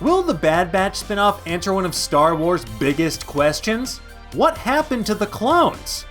Will the Bad Batch spinoff answer one of Star Wars' biggest questions? What happened to the clones?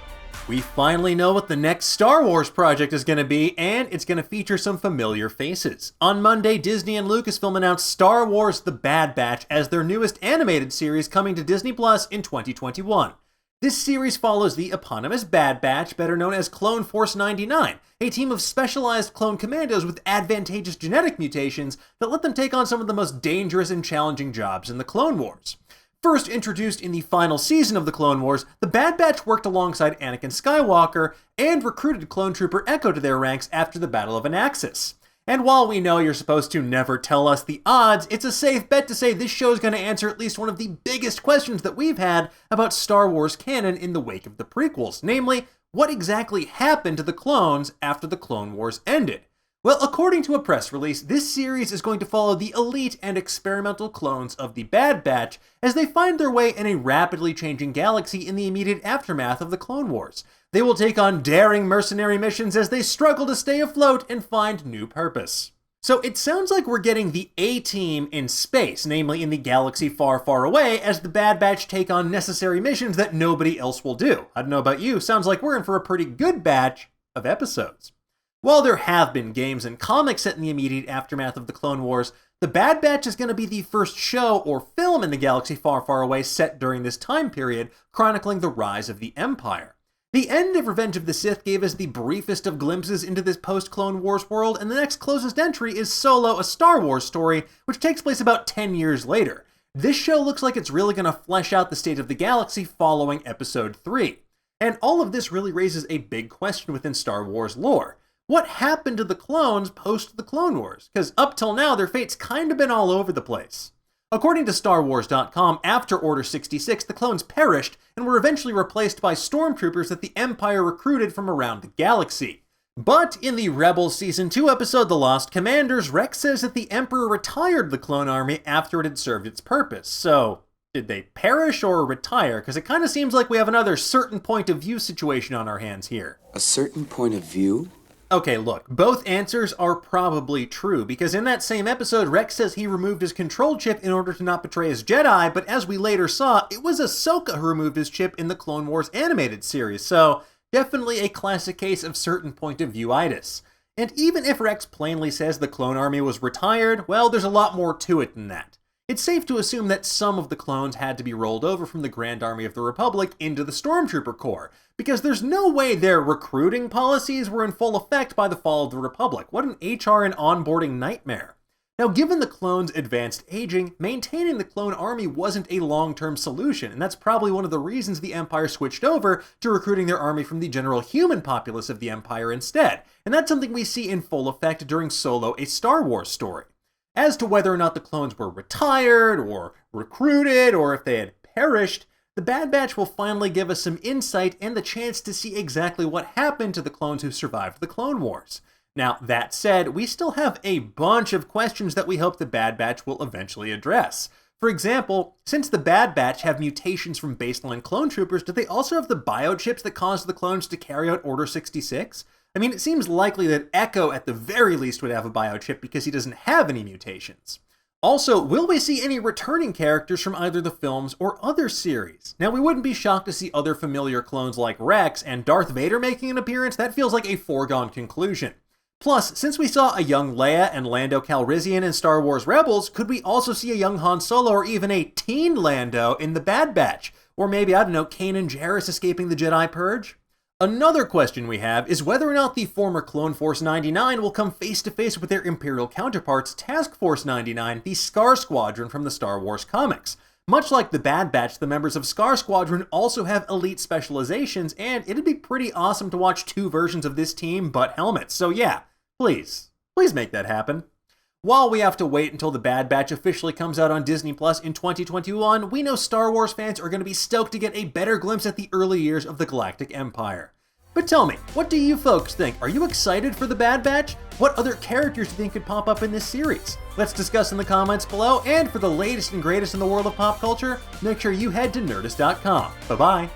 We finally know what the next Star Wars project is going to be, and it's going to feature some familiar faces. On Monday, Disney and Lucasfilm announced Star Wars: The Bad Batch as their newest animated series coming to Disney Plus in 2021. This series follows the eponymous Bad Batch, better known as Clone Force 99, a team of specialized clone commandos with advantageous genetic mutations that let them take on some of the most dangerous and challenging jobs in the Clone Wars. First introduced in the final season of the Clone Wars, the Bad Batch worked alongside Anakin Skywalker and recruited Clone Trooper Echo to their ranks after the Battle of Anaxis. And while we know you're supposed to never tell us the odds, it's a safe bet to say this show is going to answer at least one of the biggest questions that we've had about Star Wars canon in the wake of the prequels, namely, what exactly happened to the clones after the Clone Wars ended? Well, according to a press release, this series is going to follow the elite and experimental clones of the Bad Batch as they find their way in a rapidly changing galaxy in the immediate aftermath of the Clone Wars. They will take on daring mercenary missions as they struggle to stay afloat and find new purpose. So it sounds like we're getting the A-Team in space, namely in the galaxy far, far away, as the Bad Batch take on necessary missions that nobody else will do. I don't know about you, sounds like we're in for a pretty good batch of episodes. While there have been games and comics set in the immediate aftermath of the Clone Wars, The Bad Batch is going to be the first show or film in the galaxy far, far away set during this time period, chronicling the rise of the Empire. The end of Revenge of the Sith gave us the briefest of glimpses into this post-Clone Wars world, and the next closest entry is Solo, a Star Wars story, which takes place about 10 years later. This show looks like it's really going to flesh out the state of the galaxy following Episode 3. And all of this really raises a big question within Star Wars lore. What happened to the clones post the Clone Wars? Because up till now, their fate's kind of been all over the place. According to StarWars.com, after Order 66, the clones perished and were eventually replaced by stormtroopers that the Empire recruited from around the galaxy. But in the Rebels Season 2 episode, The Lost Commanders, Rex says that the Emperor retired the clone army after it had served its purpose. So, did they perish or retire? Because it kind of seems like we have another certain point of view situation on our hands here. A certain point of view? Okay, look, both answers are probably true, because in that same episode, Rex says he removed his control chip in order to not betray his Jedi, but as we later saw, it was Ahsoka who removed his chip in the Clone Wars animated series, so definitely a classic case of certain point of view-itis. And even if Rex plainly says the clone army was retired, well, there's a lot more to it than that. It's safe to assume that some of the clones had to be rolled over from the Grand Army of the Republic into the Stormtrooper Corps, because there's no way their recruiting policies were in full effect by the fall of the Republic. What an HR and onboarding nightmare. Now, given the clones' advanced aging, maintaining the clone army wasn't a long-term solution, and that's probably one of the reasons the Empire switched over to recruiting their army from the general human populace of the Empire instead, and that's something we see in full effect during Solo, a Star Wars story. As to whether or not the clones were retired, or recruited, or if they had perished, the Bad Batch will finally give us some insight and the chance to see exactly what happened to the clones who survived the Clone Wars. Now, that said, we still have a bunch of questions that we hope the Bad Batch will eventually address. For example, since the Bad Batch have mutations from baseline clone troopers, do they also have the biochips that caused the clones to carry out Order 66? I mean, it seems likely that Echo at the very least would have a biochip because he doesn't have any mutations. Also, will we see any returning characters from either the films or other series? Now, we wouldn't be shocked to see other familiar clones like Rex and Darth Vader making an appearance. That feels like a foregone conclusion. Plus, since we saw a young Leia and Lando Calrissian in Star Wars Rebels, could we also see a young Han Solo or even a teen Lando in the Bad Batch? Or maybe, I don't know, Kanan Jarrus escaping the Jedi Purge? Another question we have is whether or not the former Clone Force 99 will come face-to-face with their Imperial counterparts, Task Force 99, the Scar Squadron from the Star Wars comics. Much like the Bad Batch, the members of Scar Squadron also have elite specializations, and it'd be pretty awesome to watch two versions of this team but helmets. So yeah, please make that happen. While we have to wait until the Bad Batch officially comes out on Disney Plus in 2021, we know Star Wars fans are going to be stoked to get a better glimpse at the early years of the Galactic Empire. But tell me, what do you folks think? Are you excited for the Bad Batch? What other characters do you think could pop up in this series? Let's discuss in the comments below, and for the latest and greatest in the world of pop culture, make sure you head to Nerdist.com. Bye-bye!